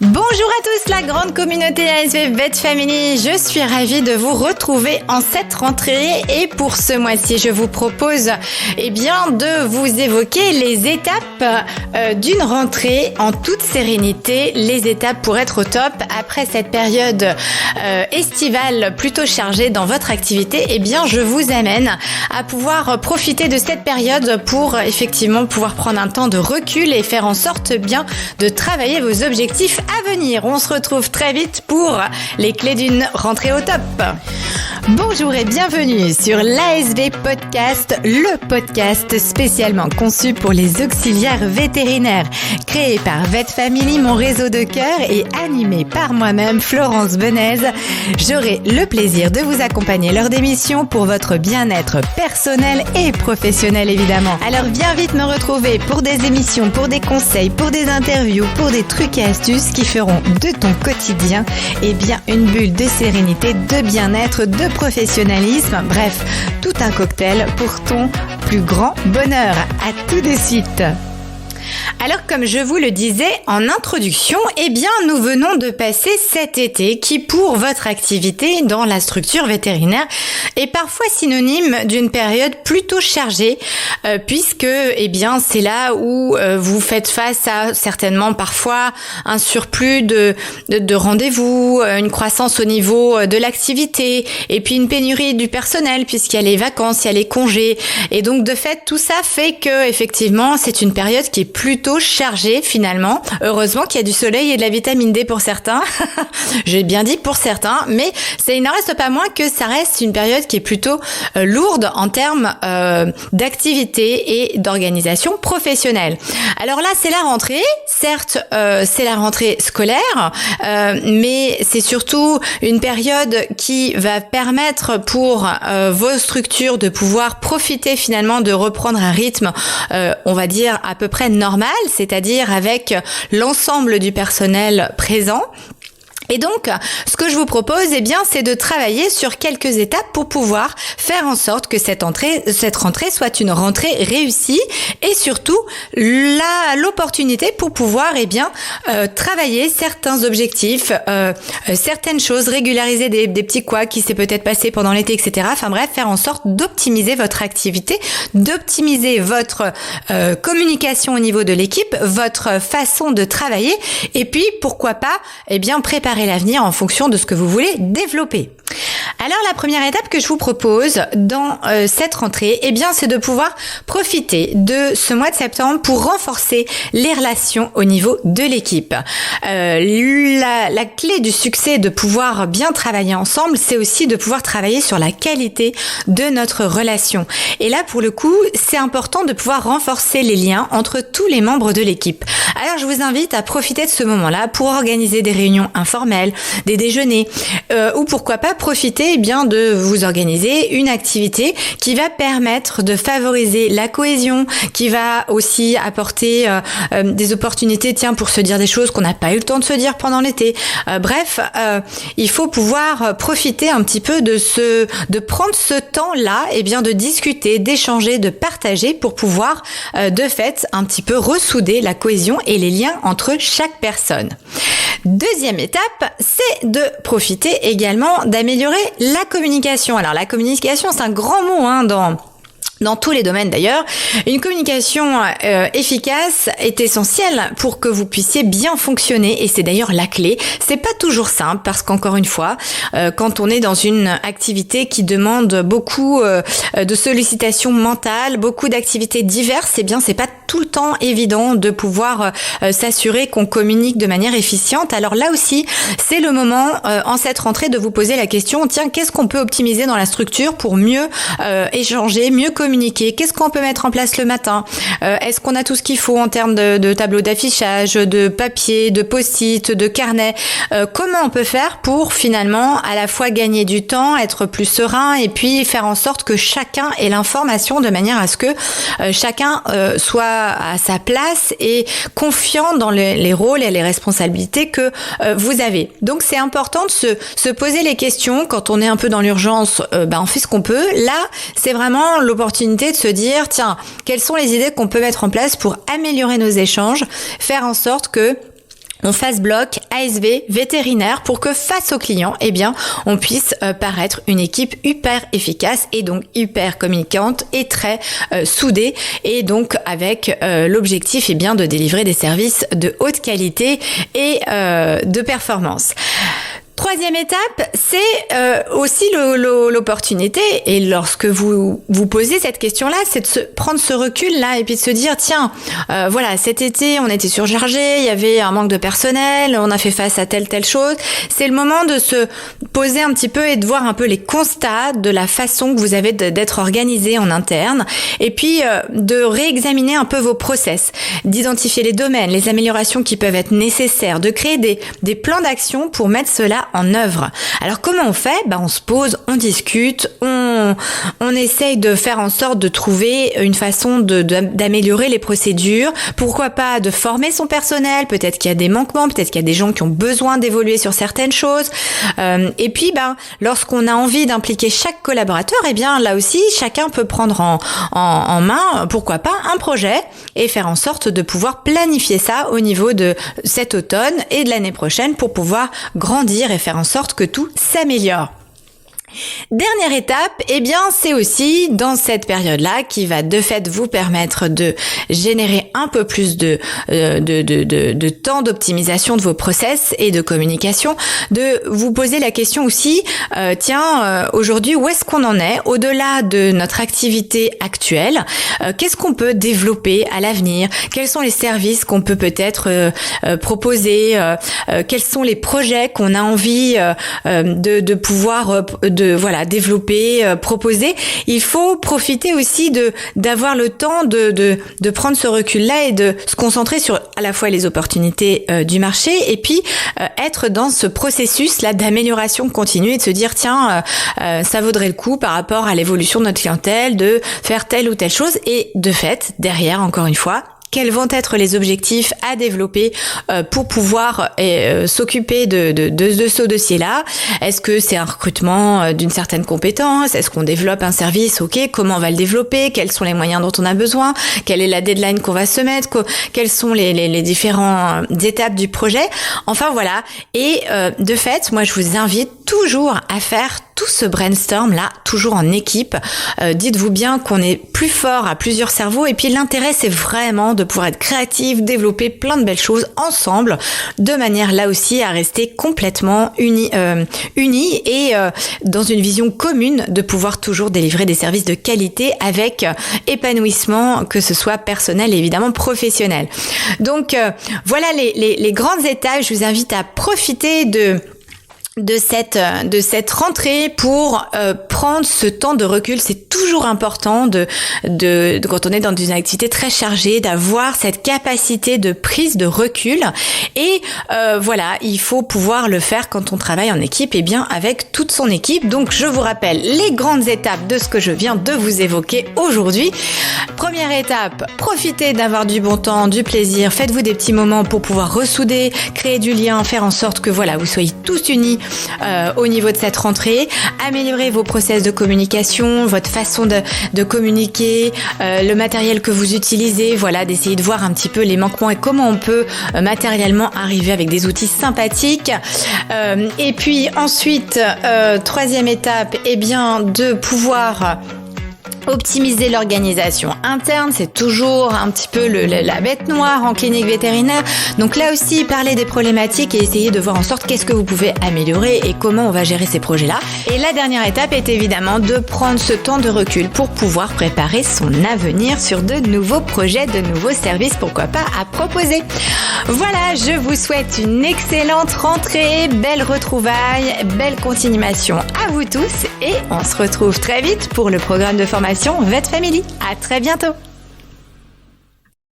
Bonjour à tous la grande communauté ASV Vet Family, je suis ravie de vous retrouver en cette rentrée et pour ce mois-ci je vous propose de vous évoquer les étapes d'une rentrée en toute sérénité, les étapes pour être au top après cette période estivale plutôt chargée dans votre activité. Je vous amène à pouvoir profiter de cette période pour effectivement pouvoir prendre un temps de recul et faire en sorte de travailler vos objectifs à venir. On se retrouve très vite pour les clés d'une rentrée au top. Bonjour et bienvenue sur l'ASV Podcast, le podcast spécialement conçu pour les auxiliaires vétérinaires. Créé par Vet Family, mon réseau de cœur, et animé par moi-même, Florence Benez, j'aurai le plaisir de vous accompagner lors d'émissions pour votre bien-être personnel et professionnel évidemment. Alors viens vite me retrouver pour des émissions, pour des conseils, pour des interviews, pour des trucs et astuces qui feront de ton quotidien une bulle de sérénité, de bien-être, de professionnalisme, bref, tout un cocktail pour ton plus grand bonheur. À tout de suite. Alors comme je vous le disais en introduction, nous venons de passer cet été qui pour votre activité dans la structure vétérinaire est parfois synonyme d'une période plutôt chargée puisque c'est là où vous faites face à certainement parfois un surplus de rendez-vous, une croissance au niveau de l'activité et puis une pénurie du personnel puisqu'il y a les vacances, il y a les congés et donc de fait tout ça fait que effectivement c'est une période qui est plutôt chargée finalement. Heureusement qu'il y a du soleil et de la vitamine D pour certains. J'ai bien dit pour certains, mais il n'en reste pas moins que ça reste une période qui est plutôt lourde en termes d'activité et d'organisation professionnelle. Alors là, c'est la rentrée. Certes, c'est la rentrée scolaire, mais c'est surtout une période qui va permettre pour vos structures de pouvoir profiter finalement de reprendre un rythme, on va dire à peu près normal, c'est-à-dire avec l'ensemble du personnel présent. Et donc, ce que je vous propose, c'est de travailler sur quelques étapes pour pouvoir faire en sorte que cette rentrée soit une rentrée réussie et surtout l'opportunité pour pouvoir travailler certains objectifs, certaines choses, régulariser des petits couacs qui s'est peut-être passé pendant l'été, etc. Enfin bref, faire en sorte d'optimiser votre activité, d'optimiser votre communication au niveau de l'équipe, votre façon de travailler et puis pourquoi pas préparer l'avenir en fonction de ce que vous voulez développer. Alors la première étape que je vous propose dans cette rentrée, c'est de pouvoir profiter de ce mois de septembre pour renforcer les relations au niveau de l'équipe. La clé du succès de pouvoir bien travailler ensemble, c'est aussi de pouvoir travailler sur la qualité de notre relation. Et là, pour le coup, c'est important de pouvoir renforcer les liens entre tous les membres de l'équipe. Alors je vous invite à profiter de ce moment-là pour organiser des réunions informelles, des déjeuners, ou pourquoi pas profiter de vous organiser une activité qui va permettre de favoriser la cohésion, qui va aussi apporter des opportunités pour se dire des choses qu'on n'a pas eu le temps de se dire pendant l'été. Il faut pouvoir profiter un petit peu de prendre ce temps-là de discuter, d'échanger, de partager pour pouvoir de fait un petit peu ressouder la cohésion et les liens entre chaque personne. Deuxième étape, c'est de profiter également d'améliorer la communication. Alors la communication, c'est un grand mot dans tous les domaines d'ailleurs. Une communication efficace est essentielle pour que vous puissiez bien fonctionner et c'est d'ailleurs la clé. C'est pas toujours simple parce qu'encore une fois, quand on est dans une activité qui demande beaucoup de sollicitations mentales, beaucoup d'activités diverses, c'est pas tout le temps évident de pouvoir s'assurer qu'on communique de manière efficiente. Alors là aussi, c'est le moment en cette rentrée de vous poser la question, qu'est-ce qu'on peut optimiser dans la structure pour mieux échanger, mieux communiquer? Qu'est-ce qu'on peut mettre en place le matin? Est-ce qu'on a tout ce qu'il faut en termes de tableau d'affichage, de papier, de post-it, de carnet? Comment on peut faire pour finalement à la fois gagner du temps, être plus serein et puis faire en sorte que chacun ait l'information de manière à ce que chacun soit à sa place et confiant dans les rôles et les responsabilités que vous avez. Donc c'est important de se poser les questions quand on est un peu dans l'urgence. On fait ce qu'on peut. Là, c'est vraiment l'opportunité de se dire, tiens, quelles sont les idées qu'on peut mettre en place pour améliorer nos échanges, faire en sorte que on fasse bloc ASV vétérinaire pour que face aux clients, eh bien, on puisse paraître une équipe hyper efficace et donc hyper communicante et très soudée, et donc avec l'objectif, eh bien, de délivrer des services de haute qualité et de performance. Troisième étape, c'est aussi l'opportunité, et lorsque vous posez cette question-là, c'est de prendre ce recul-là et puis de se dire, tiens, voilà, cet été, on était surchargé, il y avait un manque de personnel, on a fait face à telle chose. C'est le moment de se poser un petit peu et de voir un peu les constats de la façon que vous avez d'être organisé en interne, et puis de réexaminer un peu vos process, d'identifier les domaines, les améliorations qui peuvent être nécessaires, de créer des plans d'action pour mettre cela en œuvre. Alors comment on fait ? On se pose, on discute, on essaye de faire en sorte de trouver une façon d'améliorer les procédures. Pourquoi pas de former son personnel ? Peut-être qu'il y a des manquements, peut-être qu'il y a des gens qui ont besoin d'évoluer sur certaines choses. Et puis, lorsqu'on a envie d'impliquer chaque collaborateur, eh bien là aussi, chacun peut prendre en main, pourquoi pas, un projet et faire en sorte de pouvoir planifier ça au niveau de cet automne et de l'année prochaine pour pouvoir grandir et faire en sorte que tout s'améliore. Dernière étape, eh bien, c'est aussi dans cette période-là qui va de fait vous permettre de générer un peu plus de temps d'optimisation de vos process et de communication, de vous poser la question aussi, aujourd'hui, où est-ce qu'on en est au-delà de notre activité actuelle? Qu'est-ce qu'on peut développer à l'avenir? Quels sont les services qu'on peut peut-être proposer? Quels sont les projets qu'on a envie de pouvoir développer, proposer? Il faut profiter aussi d'avoir le temps de prendre ce recul-là et de se concentrer sur à la fois les opportunités du marché et puis être dans ce processus-là d'amélioration continue et de se dire tiens, ça vaudrait le coup par rapport à l'évolution de notre clientèle de faire telle ou telle chose, et de fait, derrière, encore une fois, quels vont être les objectifs à développer pour pouvoir s'occuper de ce dossier-là? Est-ce que c'est un recrutement d'une certaine compétence? Est-ce qu'on développe un service? Ok, comment on va le développer? Quels sont les moyens dont on a besoin? Quelle est la deadline qu'on va se mettre? Quelles sont les différentes étapes du projet? Enfin voilà, et de fait, moi je vous invite toujours à faire tout ce brainstorm-là, toujours en équipe. Dites-vous bien qu'on est plus fort à plusieurs cerveaux, et puis l'intérêt c'est vraiment de pouvoir être créatif, développer plein de belles choses ensemble, de manière là aussi à rester complètement unis et dans une vision commune de pouvoir toujours délivrer des services de qualité avec épanouissement, que ce soit personnel et évidemment professionnel. Donc voilà les grandes étapes. Je vous invite à profiter de cette rentrée pour prendre ce temps de recul. C'est toujours important de quand on est dans une activité très chargée, d'avoir cette capacité de prise de recul, et il faut pouvoir le faire quand on travaille en équipe, et bien avec toute son équipe. Donc je vous rappelle les grandes étapes de ce que je viens de vous évoquer aujourd'hui. Première étape, profitez d'avoir du bon temps, du plaisir, faites-vous des petits moments pour pouvoir ressouder, créer du lien, faire en sorte que vous soyez tous unis au niveau de cette rentrée. Améliorez vos process de communication, votre façon de communiquer, le matériel que vous utilisez, d'essayer de voir un petit peu les manquements et comment on peut matériellement arriver avec des outils sympathiques. Et puis ensuite, troisième étape, de pouvoir optimiser l'organisation interne. C'est toujours un petit peu la bête noire en clinique vétérinaire. Donc là aussi, parler des problématiques et essayer de voir en sorte qu'est-ce que vous pouvez améliorer et comment on va gérer ces projets-là. Et la dernière étape est évidemment de prendre ce temps de recul pour pouvoir préparer son avenir sur de nouveaux projets, de nouveaux services, pourquoi pas, à proposer. Voilà, je vous souhaite une excellente rentrée, belle retrouvaille, belle continuation à vous tous, et on se retrouve très vite pour le programme de formation Vet Family. À très bientôt.